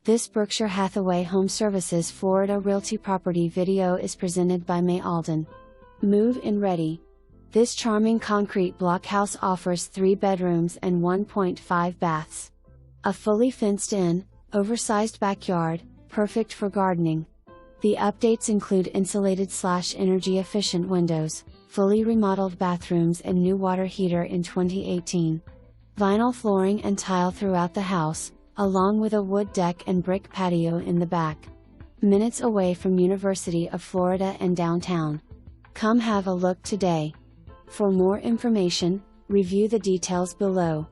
This Berkshire Hathaway HomeServices Florida Realty property video is presented by Mae Alden. Move-in ready. This charming concrete block house offers 3 bedrooms and 1.5 baths. A fully fenced-in, oversized backyard, perfect for gardening. The updates include insulated/energy-efficient windows, fully remodeled bathrooms and new water heater in 2018. Vinyl flooring and tile throughout the house, along with a wood deck and brick patio in the back. Minutes away from University of Florida and downtown. Come have a look today. For more information, review the details below.